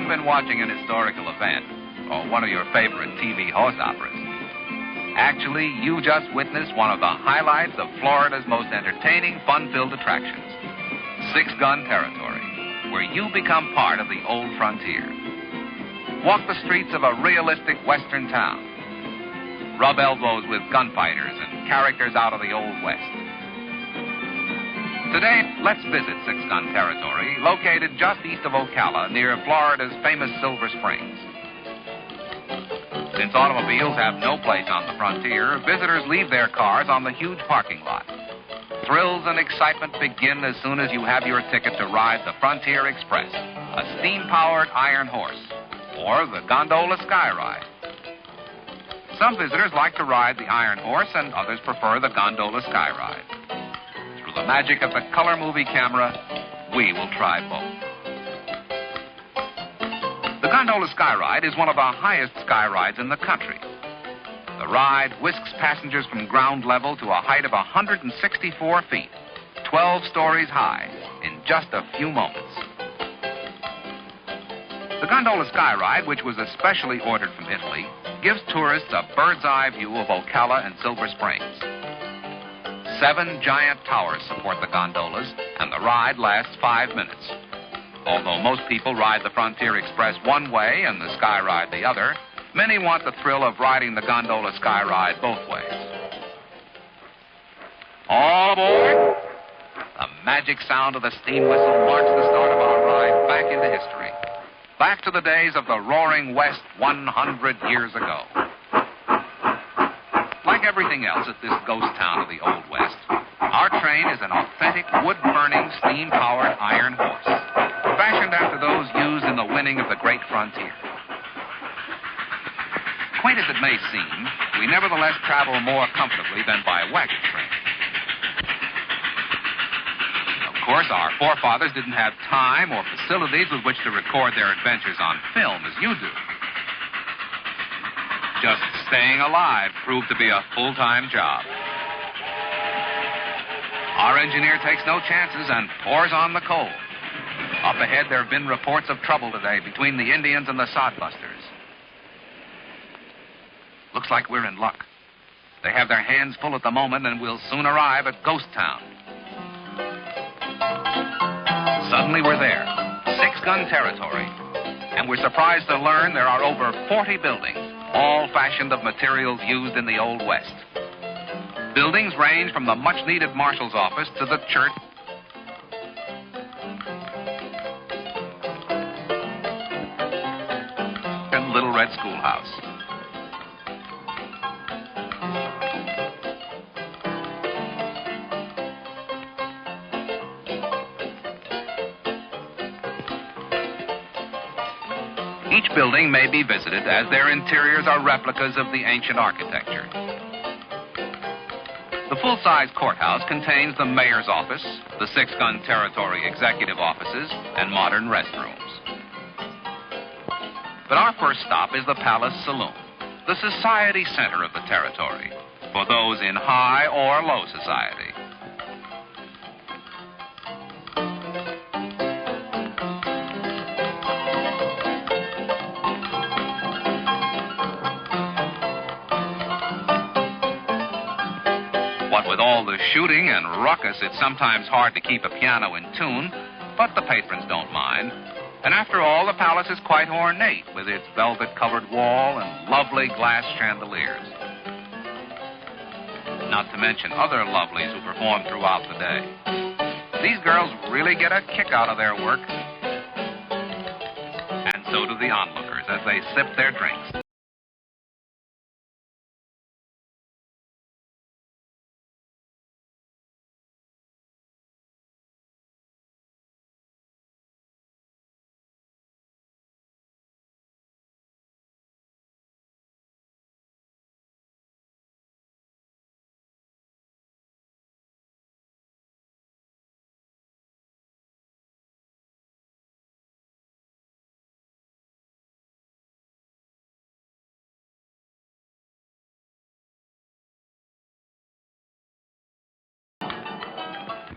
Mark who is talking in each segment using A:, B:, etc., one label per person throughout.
A: haven't been watching an historical event or one of your favorite TV horse operas, actually, you just witnessed one of the highlights of Florida's most entertaining, fun-filled attractions, Six Gun Territory, where you become part of the old frontier. Walk the streets of a realistic western town. Rub elbows with gunfighters and characters out of the Old West. Today, let's visit Six Gun Territory, located just east of Ocala, near Florida's famous Silver Springs. Since automobiles have no place on the frontier, visitors leave their cars on the huge parking lot. Thrills and excitement begin as soon as you have your ticket to ride the Frontier Express, a steam-powered iron horse, or the Gondola Sky Ride. Some visitors like to ride the iron horse and others prefer the Gondola Sky Ride. Through the magic of the color movie camera, we will try both. The Gondola Sky Ride is one of the highest sky rides in the country. The ride whisks passengers from ground level to a height of 164 feet, 12 stories high, in just a few moments. The Gondola Sky Ride, which was especially ordered from Italy, gives tourists a bird's-eye view of Ocala and Silver Springs. 7 giant towers support the gondolas, and the ride lasts 5 minutes. Although most people ride the Frontier Express one way and the Sky Ride the other, many want the thrill of riding the Gondola Sky Ride both ways. All aboard! The magic sound of the steam whistle marks the start of our ride back into history. Back to the days of the Roaring West 100 years ago. Like everything else at this ghost town of the Old West, our train is an authentic wood-burning, steam-powered iron horse, fashioned after those used in the winning of the great frontier. Quaint as it may seem, we nevertheless travel more comfortably than by wagon train. Of course, our forefathers didn't have time or facilities with which to record their adventures on film as you do. Just staying alive proved to be a full-time job. Our engineer takes no chances and pours on the coal. Up ahead, there have been reports of trouble today between the Indians and the sodbusters. Looks like we're in luck. They have their hands full at the moment and will soon arrive at Ghost Town. Suddenly we're there, Six Gun Territory, and we're surprised to learn there are over 40 buildings, all fashioned of materials used in the Old West. Buildings range from the much-needed marshal's office to the church and Little Red Schoolhouse. Each building may be visited as their interiors are replicas of the ancient architecture. The full-size courthouse contains the mayor's office, the Six Gun Territory executive offices, and modern restrooms. But our first stop is the Palace Saloon, the society center of the territory, for those in high or low society. What with all the shooting and ruckus, it's sometimes hard to keep a piano in tune, but the patrons don't mind. And after all, the palace is quite ornate, with its velvet-covered wall and lovely glass chandeliers. Not to mention other lovelies who perform throughout the day. These girls really get a kick out of their work. And so do the onlookers as they sip their drinks.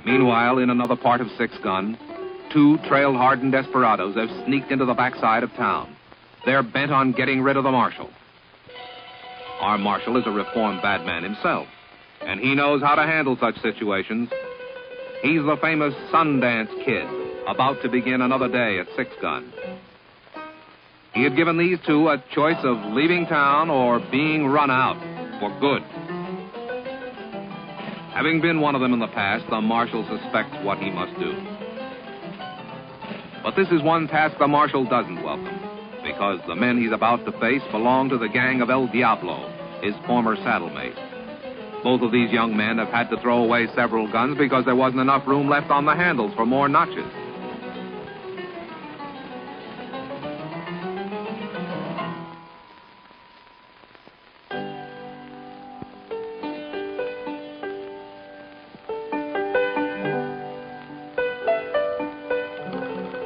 A: Meanwhile, in another part of Six Gun, 2 trail-hardened desperados have sneaked into the backside of town. They're bent on getting rid of the marshal. Our marshal is a reformed bad man himself, and he knows how to handle such situations. He's the famous Sundance Kid, about to begin another day at Six Gun. He had given these 2 a choice of leaving town or being run out for good. Having been one of them in the past, the marshal suspects what he must do. But this is one task the marshal doesn't welcome, because the men he's about to face belong to the gang of El Diablo, his former saddlemate. Both of these young men have had to throw away several guns because there wasn't enough room left on the handles for more notches.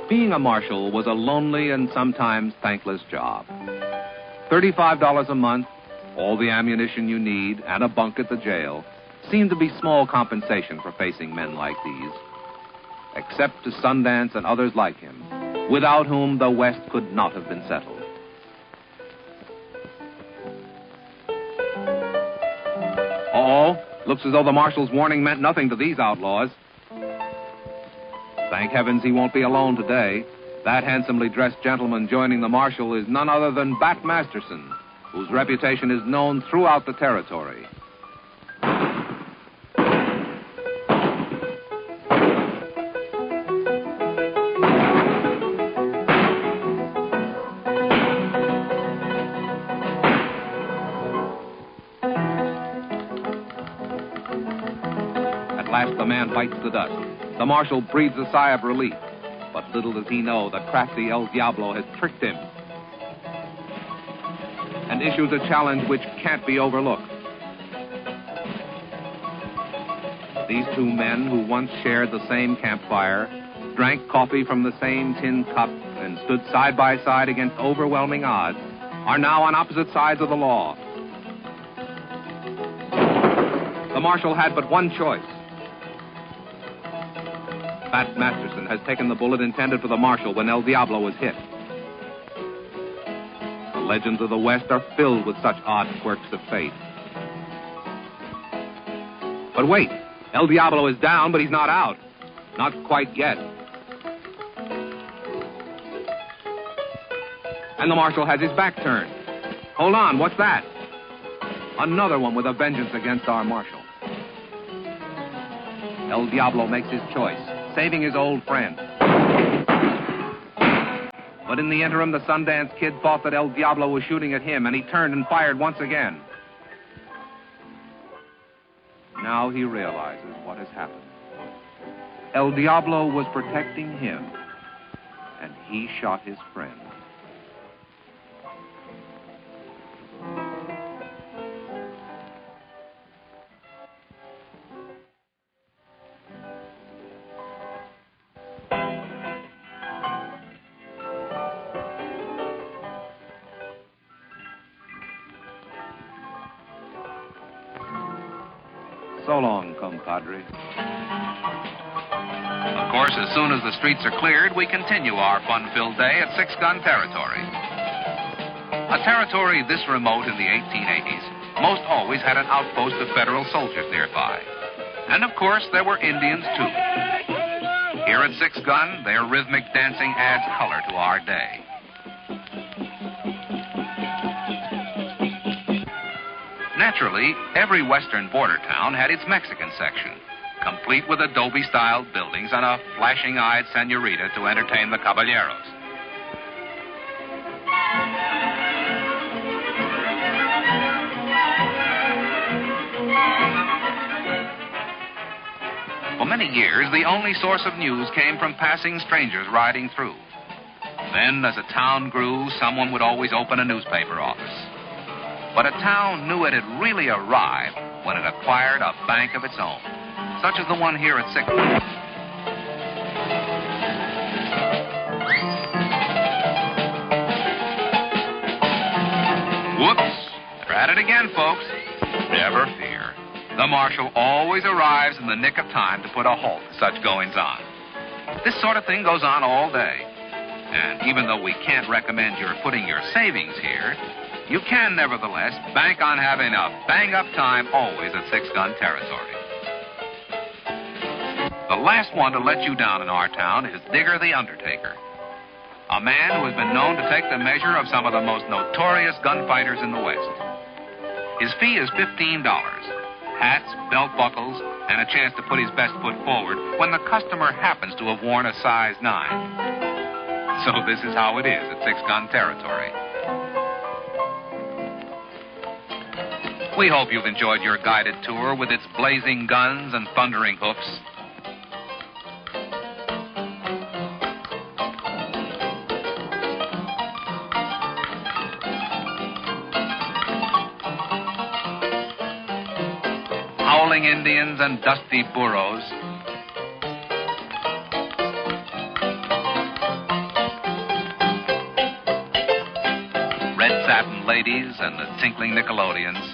A: Being a marshal was a lonely and sometimes thankless job. $35 a month, all the ammunition you need, and a bunk at the jail seemed to be small compensation for facing men like these, except to Sundance and others like him, without whom the West could not have been settled. Looks as though the marshal's warning meant nothing to these outlaws. Thank heavens he won't be alone today. That handsomely dressed gentleman joining the marshal is none other than Bat Masterson, whose reputation is known throughout the territory. At last the man bites the dust. The marshal breathes a sigh of relief, but little does he know the crafty El Diablo has tricked him and issues a challenge which can't be overlooked. These 2 men who once shared the same campfire, drank coffee from the same tin cup, and stood side by side against overwhelming odds, are now on opposite sides of the law. The marshal had but one choice. Bat Masterson has taken the bullet intended for the marshal when El Diablo was hit. The legends of the West are filled with such odd quirks of fate. But wait, El Diablo is down, but he's not out. Not quite yet. And the marshal has his back turned. Hold on, what's that? Another one with a vengeance against our marshal. El Diablo makes his choice, saving his old friend. But in the interim, the Sundance Kid thought that El Diablo was shooting at him, and he turned and fired once again. Now he realizes what has happened. El Diablo was protecting him, and he shot his friend. So long, compadre.
B: Of course, as soon as the streets are cleared, we continue our fun-filled day at Six Gun territory. A territory this remote in the 1880s most always had an outpost of federal soldiers nearby. And of course, there were Indians, too. Here at Six Gun, their rhythmic dancing adds color to our day. Naturally, every western border town had its Mexican section, complete with adobe-styled buildings and a flashing-eyed senorita to entertain the caballeros. For many years, the only source of news came from passing strangers riding through. Then, as a town grew, someone would always open a newspaper office. But a town knew it had really arrived when it acquired a bank of its own, such as the one here at Six Gun. Whoops! They're at it again, folks. Never fear. The marshal always arrives in the nick of time to put a halt to such goings-on. This sort of thing goes on all day. And even though we can't recommend you're putting your savings here, you can nevertheless bank on having a bang-up time always at Six Gun Territory. The last one to let you down in our town is Digger the Undertaker, a man who has been known to take the measure of some of the most notorious gunfighters in the West. His fee is $15, hats, belt buckles, and a chance to put his best foot forward when the customer happens to have worn a size 9. So this is how it is at Six Gun Territory. We hope you've enjoyed your guided tour with its blazing guns and thundering hoofs. Howling Indians and dusty burros. Red satin ladies and the tinkling Nickelodeons.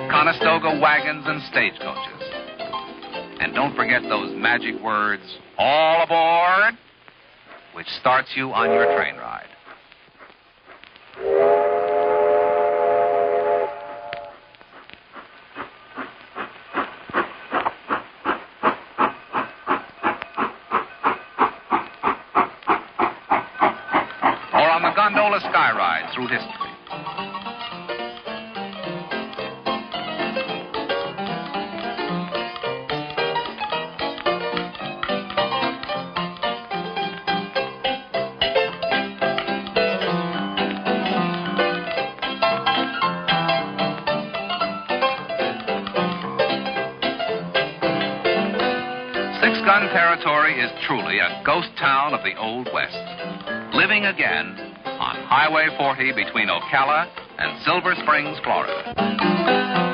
B: Conestoga wagons and stagecoaches. And don't forget those magic words, all aboard, which starts you on your train ride. Or on the Gondola Sky Ride through history. Six Gun Territory is truly a ghost town of the Old West, living again on Highway 40 between Ocala and Silver Springs, Florida.